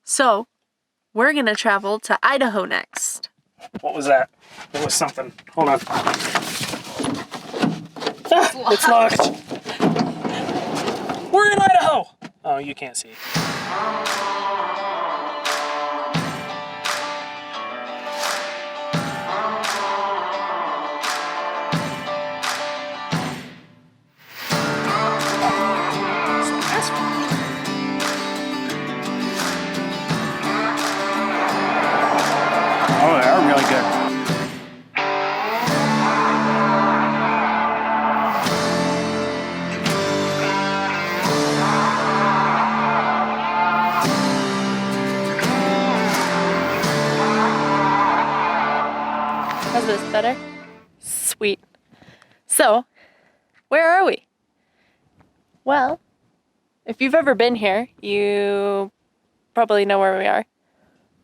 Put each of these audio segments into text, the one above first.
So, we're gonna travel to Idaho next. What was that? There was something. Hold on. Ah, it's locked. We're in Idaho. Oh, you can't see. Oh, they are really good. How's this better? Sweet. So, where are we? Well, if you've ever been here, you probably know where we are.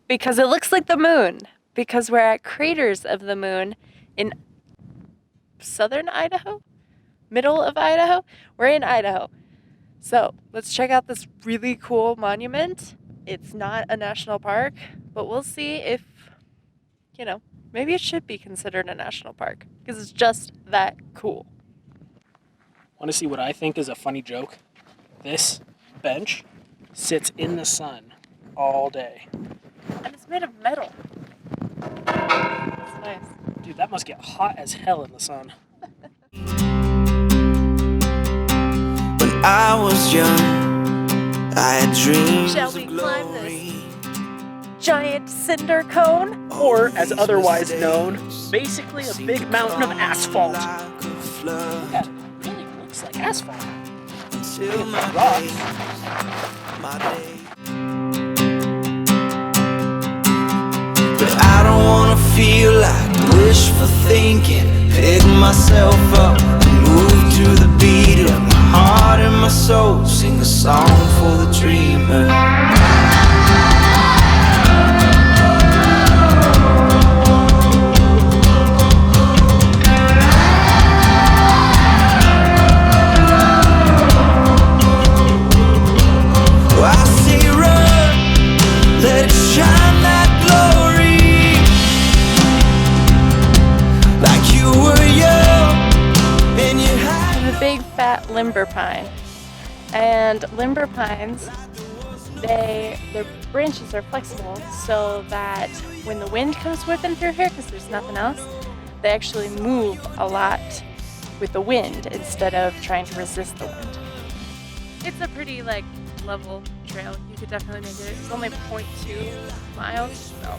Because it looks like the moon. Because we're at Craters of the Moon in southern Idaho? Middle of Idaho? We're in Idaho. So, let's check out this really cool monument. It's not a national park, but we'll see if, maybe it should be considered a national park. Because it's just that cool. Want to see what I think is a funny joke? This bench sits in the sun all day. And it's made of metal. It's nice. Dude, that must get hot as hell in the sun. When I was young, I had dreams. Shall we climb this giant cinder cone? Or, as otherwise known, basically a big mountain of asphalt. Look at it. It really looks like asphalt. Until Look at that my day. But I don't wanna feel like wishful thinking. Pick myself up and move to the beat of my heart and my soul. Sing a song for the dreamer. Limber pine, and limber pines, their branches are flexible so that when the wind comes whipping through here, because there's nothing else, they actually move a lot with the wind instead of trying to resist the wind. It's a pretty level trail. You could definitely make it. It's only 0.2 miles, so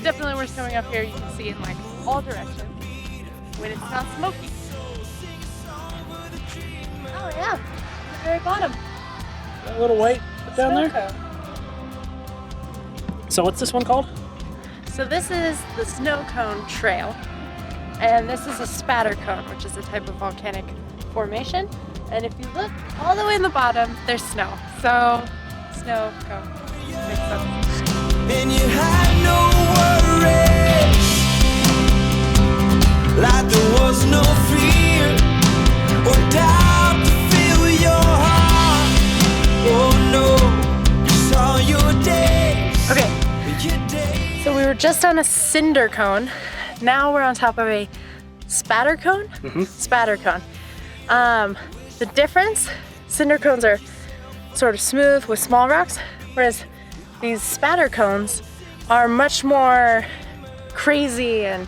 definitely worth coming up here. You can see in all directions when it's not smoky. Oh yeah, at the very bottom. That little white down there? Cone. So what's this one called? So this is the snow cone trail, and this is a spatter cone, which is a type of volcanic formation. And if you look all the way in the bottom, there's snow. So, snow cone. Makes sense. And you had no worries, like there was no fear or doubt to fill your heart. Oh no, you saw your days. Okay, so we were just on a cinder cone. Now we're on top of a spatter cone. Spatter cone. The difference, cinder cones are sort of smooth with small rocks, whereas these spatter cones are much more crazy and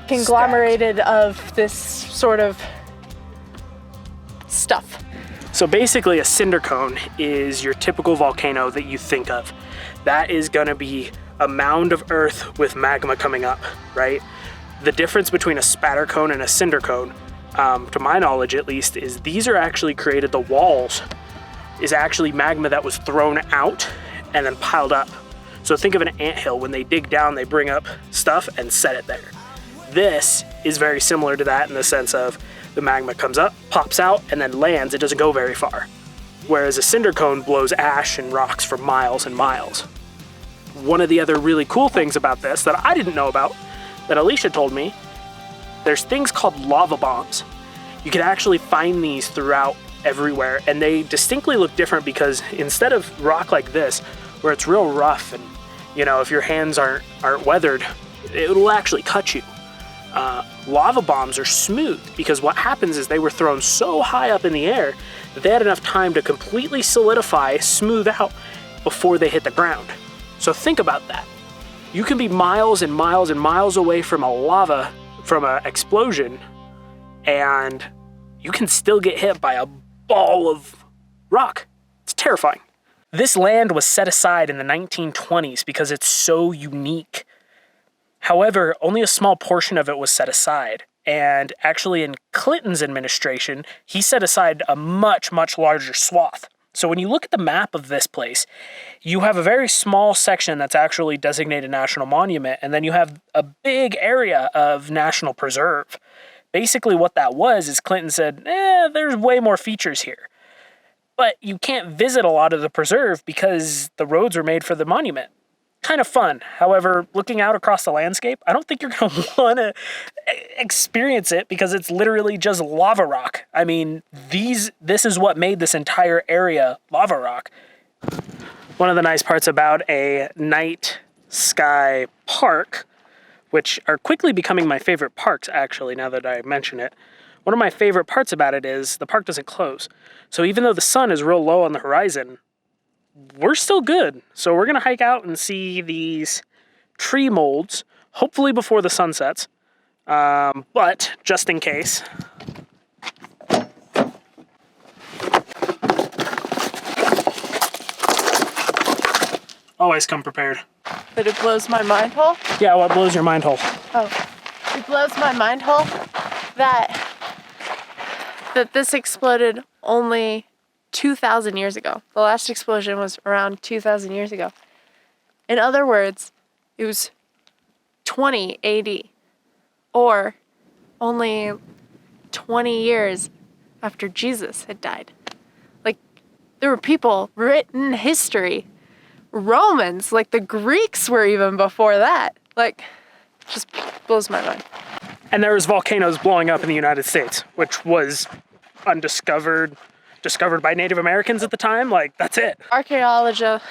conglomerated of this sort of stuff. So basically a cinder cone is your typical volcano that you think of. That is gonna be a mound of earth with magma coming up, right? The difference between a spatter cone and a cinder cone, to my knowledge at least, is these are actually created, the walls is actually magma that was thrown out and then piled up. So think of an anthill. When they dig down, they bring up stuff and set it there. This is very similar to that in the sense of the magma comes up, pops out, and then lands. It doesn't go very far. Whereas a cinder cone blows ash and rocks for miles and miles. One of the other really cool things about this that I didn't know about, that Alicia told me, there's things called lava bombs. You can actually find these throughout everywhere, and they distinctly look different because instead of rock like this, where it's real rough and, you know, if your hands aren't weathered, it'll actually cut you. Lava bombs are smooth because what happens is they were thrown so high up in the air that they had enough time to completely solidify, smooth out before they hit the ground. So think about that. You can be miles and miles and miles away from from an explosion, and you can still get hit by a ball of rock. It's terrifying. This land was set aside in the 1920s because it's so unique. However, only a small portion of it was set aside. And actually in Clinton's administration, he set aside a much, much larger swath. So when you look at the map of this place, you have a very small section that's actually designated National Monument, and then you have a big area of National Preserve. Basically what that was is Clinton said, there's way more features here. But you can't visit a lot of the preserve because the roads were made for the monument. Kind of fun. However, looking out across the landscape, I don't think you're going to want to experience it because it's literally just lava rock. I mean, this is what made this entire area lava rock. One of the nice parts about a night sky park, which are quickly becoming my favorite parks, actually, now that I mention it. One of my favorite parts about it is the park doesn't close. So even though the sun is real low on the horizon, we're still good. So we're going to hike out and see these tree molds, hopefully before the sun sets. But just in case. Always come prepared. But it blows my mind hole. Yeah, what blows your mind hole? Oh, it blows my mind hole that this exploded only 2,000 years ago. The last explosion was around 2,000 years ago. In other words, it was 20 AD, or only 20 years after Jesus had died. Like, there were people written history, Romans, like the Greeks were even before that. Like, just blows my mind. And there was volcanoes blowing up in the United States, which was discovered by Native Americans at the time. Like, that's it. Archaeological?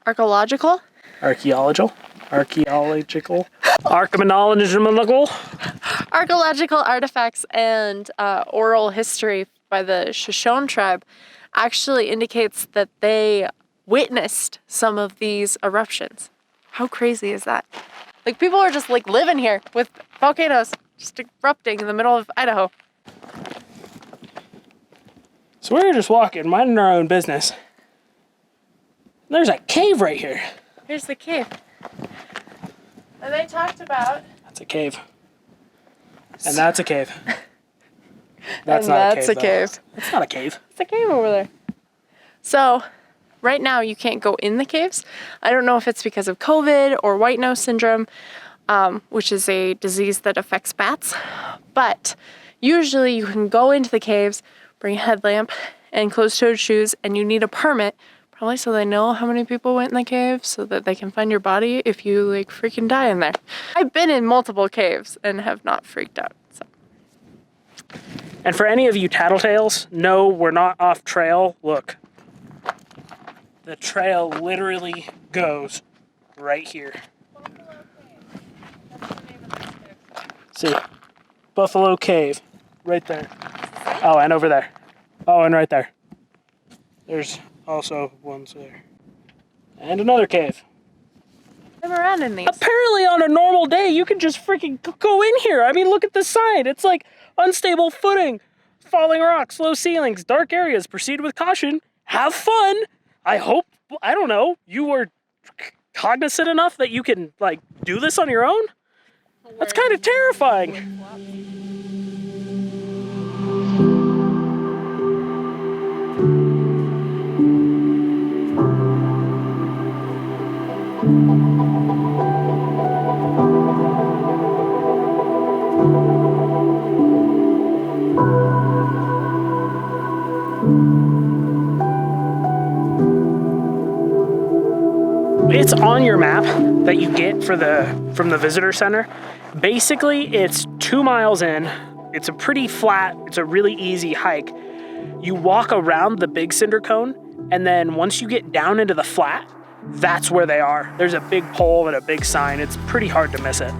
Archaeological? Archaeological artifacts and oral history by the Shoshone tribe actually indicates that they witnessed some of these eruptions. How crazy is that? Like, people are just like living here with volcanoes just erupting in the middle of Idaho. So we were just walking, minding our own business. There's a cave right here. Here's the cave. And they talked about... That's a cave. And that's a cave. That's not a cave. It's not a cave. It's a cave over there. So, right now you can't go in the caves. I don't know if it's because of COVID or white nose syndrome, which is a disease that affects bats. But usually you can go into the caves, bring a headlamp and closed-toed shoes, and you need a permit, probably so they know how many people went in the cave so that they can find your body if you like freaking die in there. I've been in multiple caves and have not freaked out. So. And for any of you tattletales, no, we're not off trail. Look, the trail literally goes right here. See, Buffalo Cave, right there. Oh, and over there. Oh, and right there. There's also ones there. And another cave. I'm around in these. Apparently on a normal day, you can just freaking go in here. I mean, look at the sign. It's like unstable footing, falling rocks, low ceilings, dark areas. Proceed with caution. Have fun. I hope, I don't know, you were cognizant enough that you can, like, do this on your own? That's kind of terrifying. It's on your map that you get from the visitor center. Basically, it's 2 miles in. It's a pretty flat, it's a really easy hike. You walk around the big cinder cone, and then once you get down into the flat, that's where they are. There's a big pole and a big sign. It's pretty hard to miss it.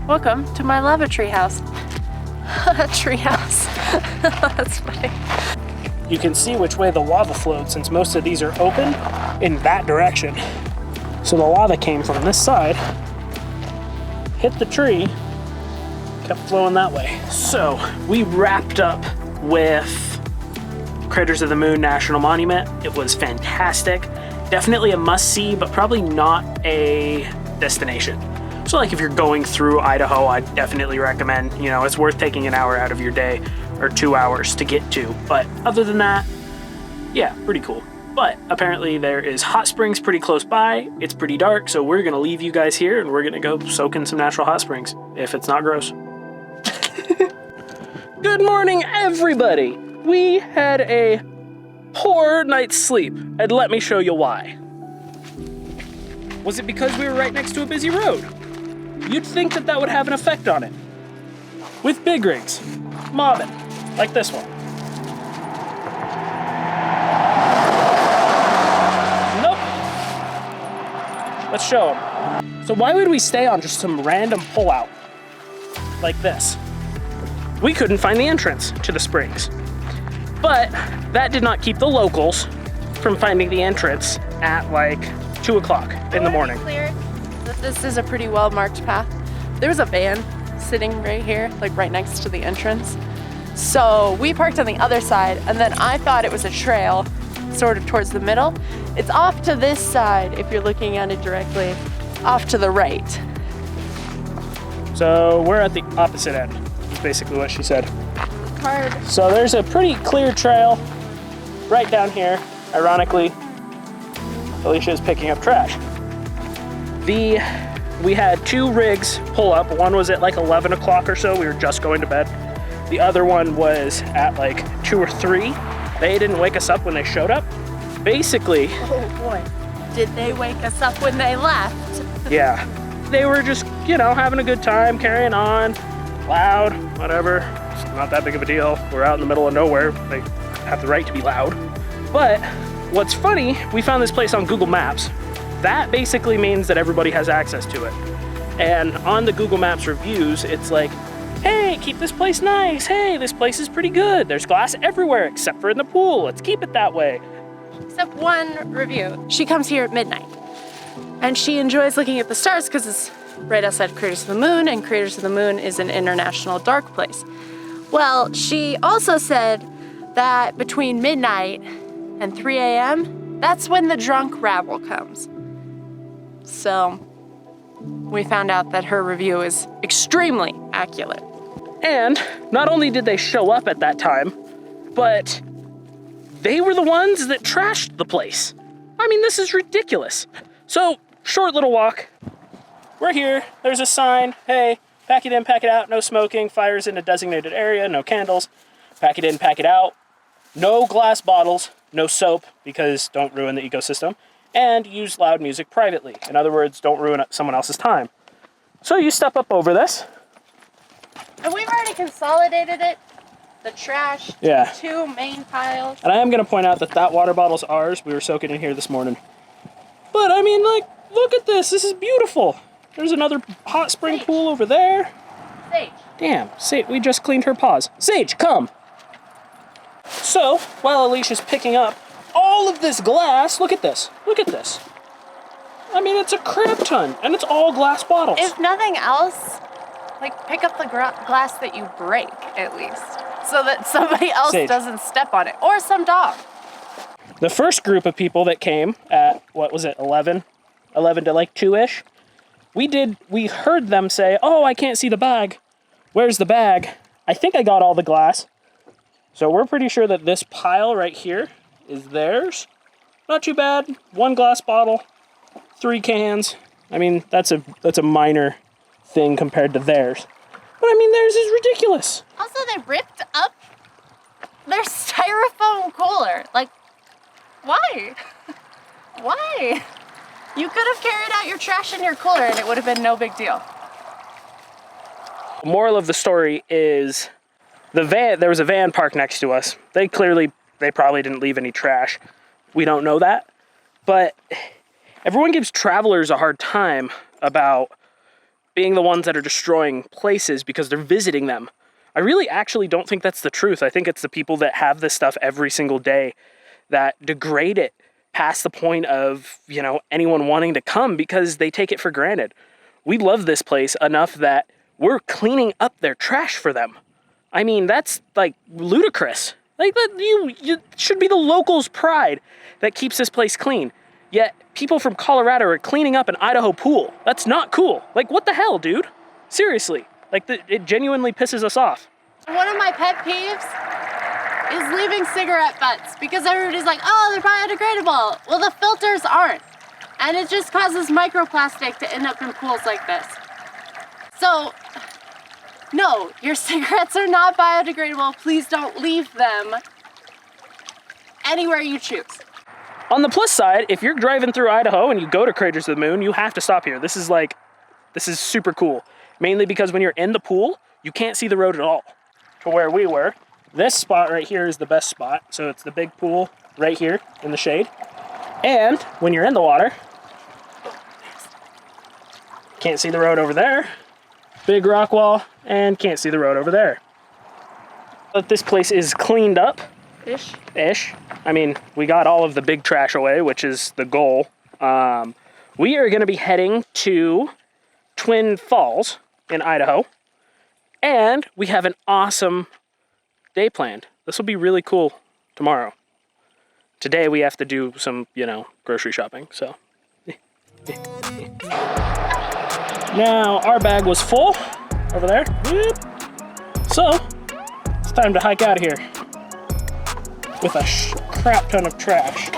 Welcome to my lava tree house. Tree house. That's funny. You can see which way the lava flowed since most of these are open in that direction. So the lava came from this side, hit the tree, kept flowing that way. So we wrapped up with Craters of the Moon National Monument. It was fantastic. Definitely a must-see, but probably not a destination. So like if you're going through Idaho, I'd definitely recommend, you know, it's worth taking an hour out of your day or 2 hours to get to. But other than that, yeah, pretty cool. But apparently there is hot springs pretty close by. It's pretty dark, so we're gonna leave you guys here and we're gonna go soak in some natural hot springs, if it's not gross. Good morning, everybody. We had a poor night's sleep, and let me show you why. Was it because we were right next to a busy road? You'd think that that would have an effect on it. With big rigs, mobbing, like this one. Nope. Let's show them. So why would we stay on just some random pullout like this? We couldn't find the entrance to the springs. But that did not keep the locals from finding the entrance at like 2 o'clock in the morning. Clear that this is a pretty well-marked path. There's a van sitting right here, like right next to the entrance. So we parked on the other side, and then I thought it was a trail sort of towards the middle. It's off to this side if you're looking at it directly, off to the right. So we're at the opposite end, is basically what she said. Hard. So there's a pretty clear trail right down here. Ironically, Alicia is picking up trash. We had 2 rigs pull up. One was at like 11 o'clock or so. We were just going to bed. The other one was at like 2 or 3. They didn't wake us up when they showed up. Basically. Oh boy. Did they wake us up when they left? Yeah. They were just, you know, having a good time, carrying on, loud, whatever. It's not that big of a deal. We're out in the middle of nowhere. They have the right to be loud. But what's funny, we found this place on Google Maps. That basically means that everybody has access to it. And on the Google Maps reviews, it's like, hey, keep this place nice. Hey, this place is pretty good. There's glass everywhere except for in the pool. Let's keep it that way. Except one review. She comes here at midnight. And she enjoys looking at the stars because it's right outside Craters of the Moon, and Craters of the Moon is an international dark place. Well, she also said that between midnight and 3 a.m., that's when the drunk rabble comes. So we found out that her review is extremely accurate. And not only did they show up at that time, but they were the ones that trashed the place. I mean, this is ridiculous. So, short little walk. We're here. There's a sign. Hey, pack it in, pack it out. No smoking. Fires in a designated area. No candles. Pack it in, pack it out. No glass bottles. No soap, because don't ruin the ecosystem. And use loud music privately. In other words, don't ruin someone else's time. So you step up over this. And we've already consolidated it. The trash. Yeah. 2 main piles. And I am going to point out that that water bottle's ours. We were soaking in here this morning. But I mean, like, look at this. This is beautiful. There's another hot spring pool over there. Sage. Damn, Sage, we just cleaned her paws. Sage, come. So, while Alicia's picking up all of this glass, look at this. Look at this. I mean, it's a crap ton, and it's all glass bottles. If nothing else, like, pick up the glass that you break, at least, so that somebody else Sage. doesn't step on it, or some dog. The first group of people that came at, what was it, 11 to like 2-ish, we heard them say, oh, I can't see the bag. Where's the bag? I think I got all the glass. So we're pretty sure that this pile right here is theirs. Not too bad. 1 glass bottle, 3 cans. I mean, that's a minor thing compared to theirs. But I mean, theirs is ridiculous. Also, they ripped up their styrofoam cooler. Like, why? Why? You could have carried out your trash in your cooler and it would have been no big deal. Moral of the story is There was a van parked next to us. They probably didn't leave any trash. We don't know that. But everyone gives travelers a hard time about being the ones that are destroying places because they're visiting them. I really actually don't think that's the truth. I think it's the people that have this stuff every single day that degrade it past the point of, you know, anyone wanting to come because they take it for granted. We love this place enough that we're cleaning up their trash for them. I mean, that's like ludicrous. Like that, you should be the locals' pride that keeps this place clean. Yet people from Colorado are cleaning up an Idaho pool. That's not cool. Like, what the hell, dude? Seriously. Like, it genuinely pisses us off. One of my pet peeves is leaving cigarette butts because everybody's like, oh, they're biodegradable. Well, the filters aren't. And it just causes microplastic to end up in pools like this. So, no, your cigarettes are not biodegradable. Please don't leave them anywhere you choose. On the plus side, if you're driving through Idaho and you go to Craters of the Moon, you have to stop here. This is super cool. Mainly because when you're in the pool, you can't see the road at all. To where we were, this spot right here is the best spot. So it's the big pool right here in the shade. And when you're in the water, can't see the road over there. Big rock wall, and can't see the road over there. But this place is cleaned up. Ish. I mean, we got all of the big trash away, which is the goal. We are going to be heading to Twin Falls in Idaho, and we have an awesome day planned. This will be really cool tomorrow. Today we have to do some, you know, grocery shopping, so. Now, our bag was full over there. So, it's time to hike out of here with a crap ton of trash.